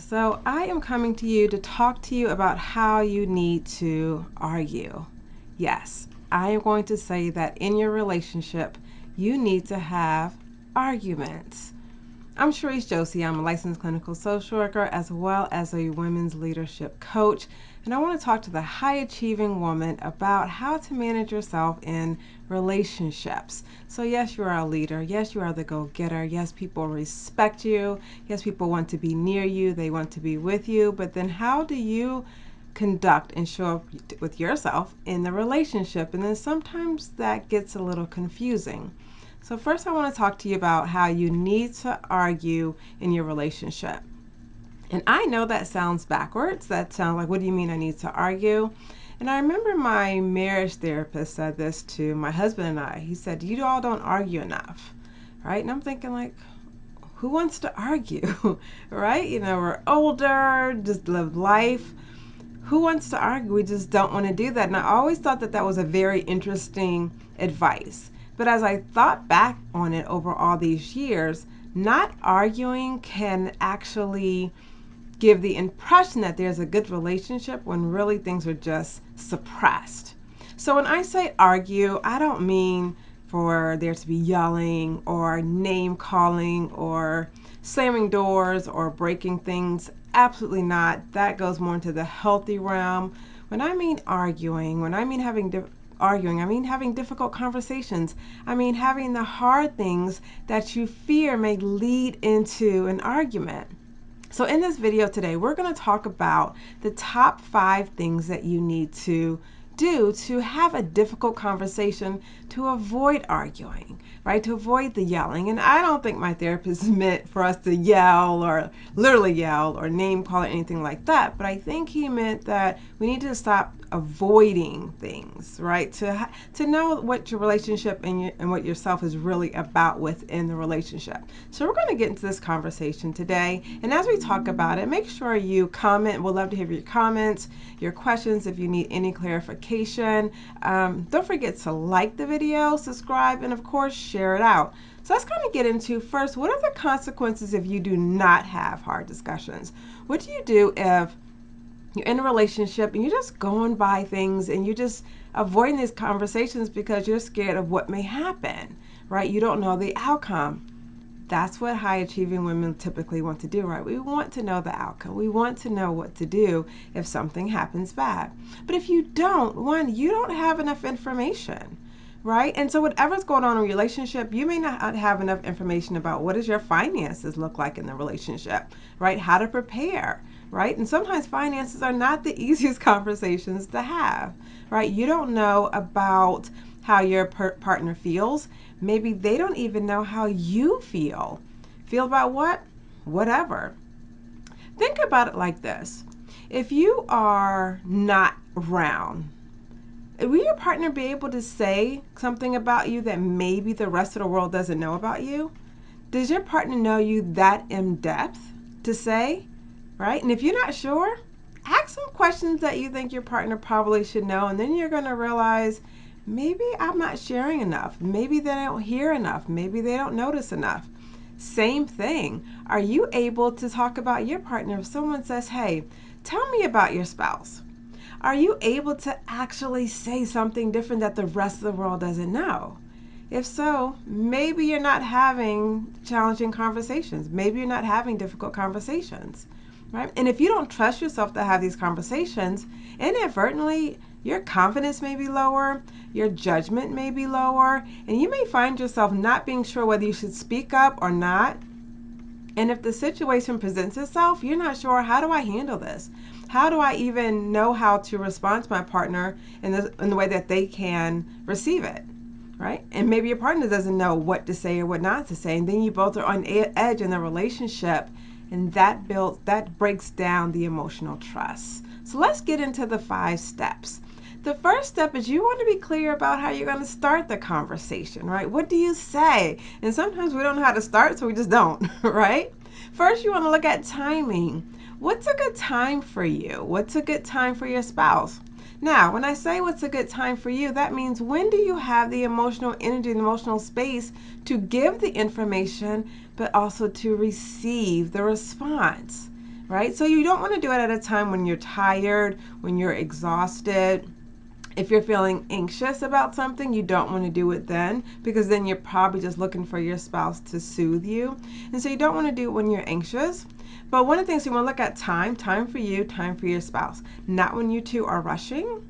So I am coming to you to talk to you about how you need to argue. Yes, I am going to say that in your relationship, you need to have arguments. I'm Charese Josie. I'm a licensed clinical social worker as well as a women's leadership coach. And I want to talk to the high achieving woman about how to manage yourself in relationships. So, yes, you are a leader. Yes, you are the go getter. Yes, people respect you. Yes, people want to be near you. They want to be with you. But then, how do you conduct and show up with yourself in the relationship? And then sometimes that gets a little confusing. So first I want to talk to you about how you need to argue in your relationship. And I know that sounds backwards. That sounds like, what do you mean I need to argue? And I remember my marriage therapist said this to my husband and I. He said, you all don't argue enough, right? And I'm thinking like, who wants to argue, right? You know, we're older, just live life. Who wants to argue? We just don't want to do that. And I always thought that that was a very interesting advice. But as I thought back on it over all these years, not arguing can actually give the impression that there's a good relationship when really things are just suppressed. So when I say argue, I don't mean for there to be yelling or name calling or slamming doors or breaking things. Absolutely not. That goes more into the healthy realm. When I mean arguing, when I mean arguing, I mean having difficult conversations. I mean having the hard things that you fear may lead into an argument. So in this video today, we're going to talk about the top 5 things that you need to do to have a difficult conversation to avoid arguing, right? To avoid the yelling. And I don't think my therapist meant for us to yell or literally yell or name call or anything like that. But I think he meant that we need to stop avoiding things, right? To know what your relationship and what yourself is really about within the relationship. So we're going to get into this conversation today. And as we talk about it, make sure you comment. We'd love to hear your comments, your questions if you need any clarification. Don't forget to like the video, subscribe, and of course, share it out. So let's kind of get into first, what are the consequences if you do not have hard discussions? What do you do if you're in a relationship and you're just going by things and you're just avoiding these conversations because you're scared of what may happen, right? You don't know the outcome. That's what high achieving women typically want to do, right? We want to know the outcome. We want to know what to do if something happens bad. But if you don't, one, you don't have enough information, right? And so whatever's going on in a relationship, you may not have enough information about what does your finances look like in the relationship, right? How to prepare, right? And sometimes finances are not the easiest conversations to have, right? You don't know about how your partner feels. Maybe they don't even know how you feel. Feel about what? Whatever. Think about it like this. If you are not around, will your partner be able to say something about you that maybe the rest of the world doesn't know about you? Does your partner know you that in depth to say, right? And if you're not sure, ask some questions that you think your partner probably should know, and then you're going to realize, maybe I'm not sharing enough. Maybe they don't hear enough. Maybe they don't notice enough. Same thing. Are you able to talk about your partner if someone says, hey, tell me about your spouse? Are you able to actually say something different that the rest of the world doesn't know? If so, maybe you're not having challenging conversations. Maybe you're not having difficult conversations, right? And if you don't trust yourself to have these conversations, inadvertently, your confidence may be lower, your judgment may be lower, and you may find yourself not being sure whether you should speak up or not. And if the situation presents itself, you're not sure, how do I handle this? How do I even know how to respond to my partner in the way that they can receive it, right? And maybe your partner doesn't know what to say or what not to say, and then you both are on edge in the relationship, and that breaks down the emotional trust. So let's get into the 5 steps. The first step is you want to be clear about how you're going to start the conversation, right? What do you say? And sometimes we don't know how to start, so we just don't, right? First, you want to look at timing. What's a good time for you? What's a good time for your spouse? Now, when I say what's a good time for you, that means when do you have the emotional energy and emotional space to give the information, but also to receive the response, right? So you don't want to do it at a time when you're tired, when you're exhausted. If you're feeling anxious about something, you don't want to do it then, because then you're probably just looking for your spouse to soothe you. And so you don't want to do it when you're anxious. But one of the things you want to look at time for you, time for your spouse, not when you two are rushing.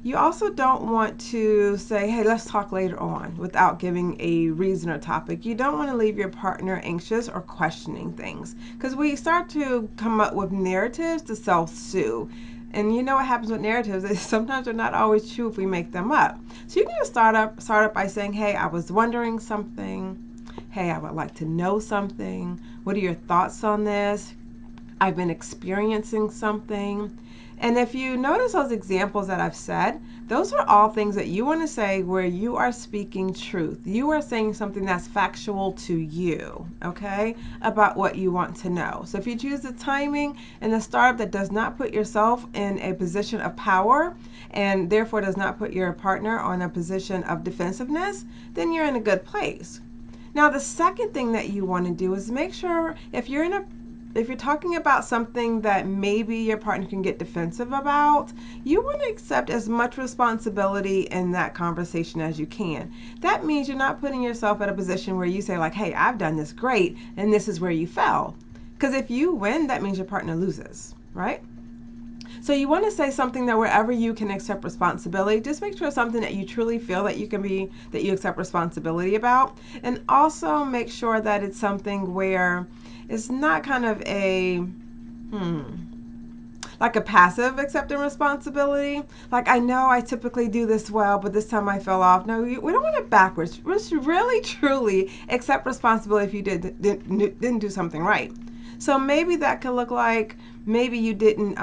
You also don't want to say, hey, let's talk later on without giving a reason or topic. You don't want to leave your partner anxious or questioning things, because we start to come up with narratives to self-soothe. And you know what happens with narratives is sometimes they're not always true if we make them up. So you can just start up by saying, hey, I was wondering something. Hey, I would like to know something. What are your thoughts on this? I've been experiencing something. And if you notice those examples that I've said, those are all things that you want to say where you are speaking truth. You are saying something that's factual to you, okay, about what you want to know. So if you choose the timing and the startup that does not put yourself in a position of power and therefore does not put your partner on a position of defensiveness, then you're in a good place. Now, the second thing that you want to do is make sure if you're talking about something that maybe your partner can get defensive about, you want to accept as much responsibility in that conversation as you can. That means you're not putting yourself in a position where you say like, hey, I've done this great and this is where you fell. Because if you win, that means your partner loses, right? So you want to say something that wherever you can accept responsibility, just make sure it's something that you truly feel that you accept responsibility about. And also make sure that it's something where it's not kind of like a passive accepting responsibility. Like, I know I typically do this well, but this time I fell off. No, we don't want it backwards. Just really, truly accept responsibility if you didn't do something right. So maybe that could look like maybe you didn't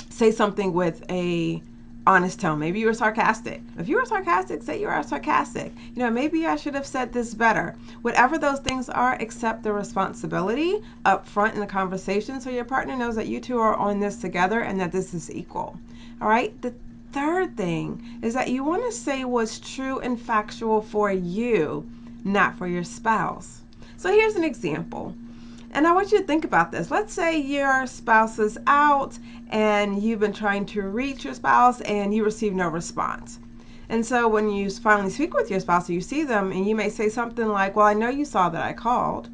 say something with a honest tone. Maybe you were sarcastic. If you were sarcastic, say you are sarcastic. Maybe I should have said this better. Whatever those things are, accept the responsibility up front in the conversation so your partner knows that you two are on this together and that this is equal. All right? The third thing is that you want to say what's true and factual for you, not for your spouse. So here's an example. And I want you to think about this. Let's say your spouse is out and you've been trying to reach your spouse and you receive no response. And so when you finally speak with your spouse or you see them, and you may say something like, well, I know you saw that I called.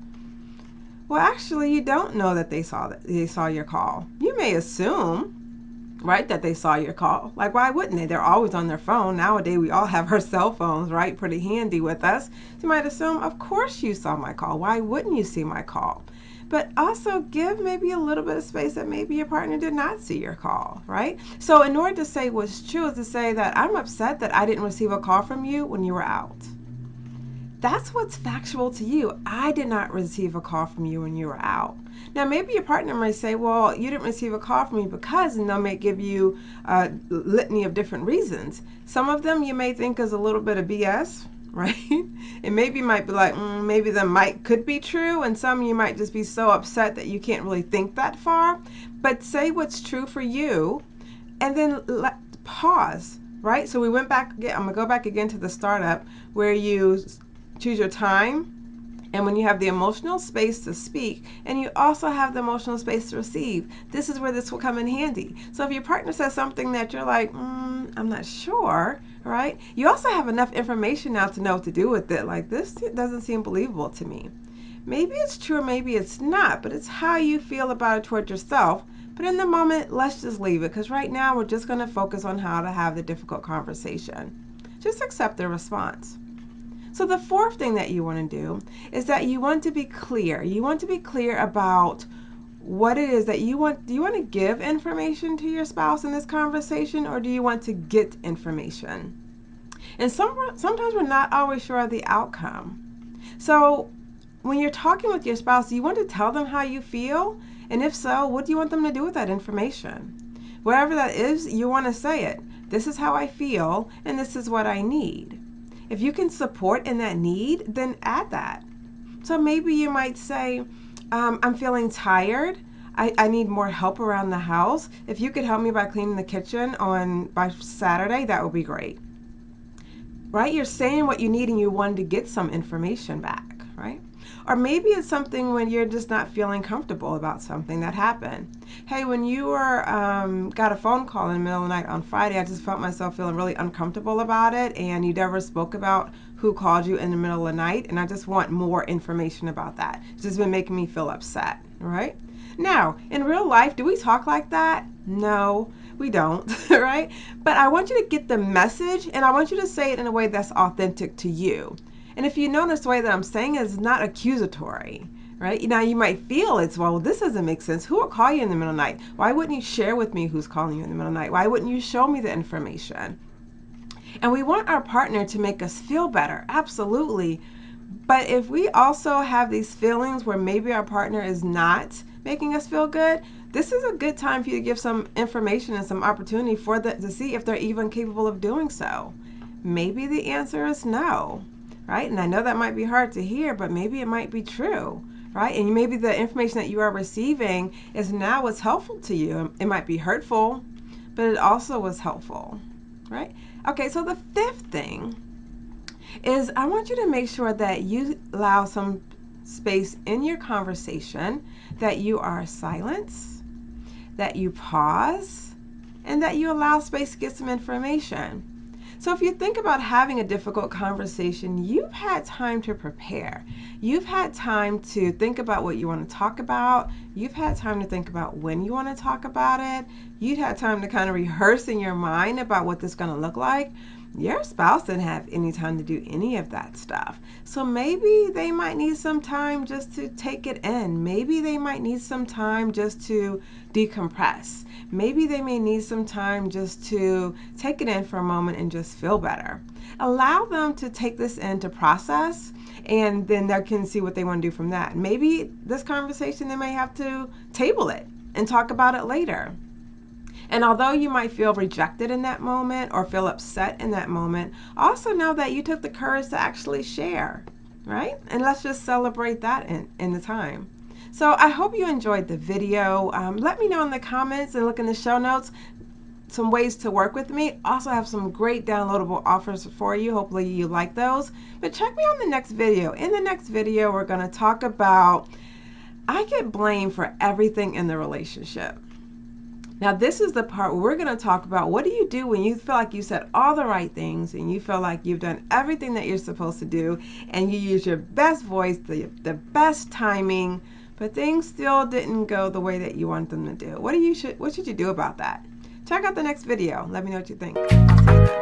Well, actually, you don't know that they saw your call. You may assume, right, that they saw your call. Like, why wouldn't they? They're always on their phone. Nowadays, we all have our cell phones, right, pretty handy with us. So you might assume, of course you saw my call. Why wouldn't you see my call? But also give maybe a little bit of space that maybe your partner did not see your call, right? So in order to say what's true is to say that I'm upset that I didn't receive a call from you when you were out. That's what's factual to you. I did not receive a call from you when you were out. Now, maybe your partner may say, well, you didn't receive a call from me because, and they may give you a litany of different reasons. Some of them you may think is a little bit of BS, right? And maybe you might be like, maybe the could be true, and some you might just be so upset that you can't really think that far. But say what's true for you, and then pause, right? So we went back again. I'm gonna go back again to the startup where you choose your time, and when you have the emotional space to speak, and you also have the emotional space to receive. This is where this will come in handy. So if your partner says something that you're like, I'm not sure, right? You also have enough information now to know what to do with it. Like, this doesn't seem believable to me. Maybe it's true or maybe it's not, but it's how you feel about it toward yourself. But in the moment, let's just leave it, because right now we're just going to focus on how to have the difficult conversation. Just accept the response. So the fourth thing that you want to do is that you want to be clear. You want to be clear about what it is that you want. Do you want to give information to your spouse in this conversation, or do you want to get information? And sometimes we're not always sure of the outcome. So when you're talking with your spouse, do you want to tell them how you feel? And if so, what do you want them to do with that information? Whatever that is, you want to say it. This is how I feel, and this is what I need. If you can support in that need, then add that. So maybe you might say, I'm feeling tired. I need more help around the house. If you could help me by cleaning the kitchen by Saturday, that would be great. Right? You're saying what you need and you want to get some information back, right? Or maybe it's something when you're just not feeling comfortable about something that happened. Hey, when you were got a phone call in the middle of the night on Friday, I just felt myself feeling really uncomfortable about it, and you never spoke about who called you in the middle of the night, and I just want more information about that. It's just been making me feel upset, right? Now, in real life, do we talk like that? No, we don't, right? But I want you to get the message, and I want you to say it in a way that's authentic to you. And if you notice, the way that I'm saying it is not accusatory, right? Now, you might feel it's, well, this doesn't make sense. Who will call you in the middle of the night? Why wouldn't you share with me who's calling you in the middle of the night? Why wouldn't you show me the information? And we want our partner to make us feel better, absolutely. But if we also have these feelings where maybe our partner is not making us feel good, this is a good time for you to give some information and some opportunity for to see if they're even capable of doing so. Maybe the answer is no, right? And I know that might be hard to hear, but maybe it might be true, right? And maybe the information that you are receiving is now what's helpful to you. It might be hurtful, but it also was helpful, right? Okay, so the fifth thing is I want you to make sure that you allow some space in your conversation, that you are silent, that you pause, and that you allow space to get some information. So if you think about having a difficult conversation, you've had time to prepare. You've had time to think about what you want to talk about. You've had time to think about when you want to talk about it. You've had time to kind of rehearse in your mind about what this is going to look like. Your spouse didn't have any time to do any of that stuff. So maybe they might need some time just to take it in. Maybe they might need some time just to decompress. Maybe they may need some time just to take it in for a moment and just feel better. Allow them to take this in to process, and then they can see what they want to do from that. Maybe this conversation, they may have to table it and talk about it later. And although you might feel rejected in that moment or feel upset in that moment, also know that you took the courage to actually share, right? And let's just celebrate that in the time. So I hope you enjoyed the video. Let me know in the comments and look in the show notes some ways to work with me. Also have some great downloadable offers for you. Hopefully you like those. But check me on the next video. In the next video, we're going to talk about I get blamed for everything in the relationship. Now, this is the part where we're going to talk about what do you do when you feel like you said all the right things and you feel like you've done everything that you're supposed to do and you use your best voice, the best timing, but things still didn't go the way that you want them to do. What should you do about that? Check out the next video. Let me know what you think. I'll see you then.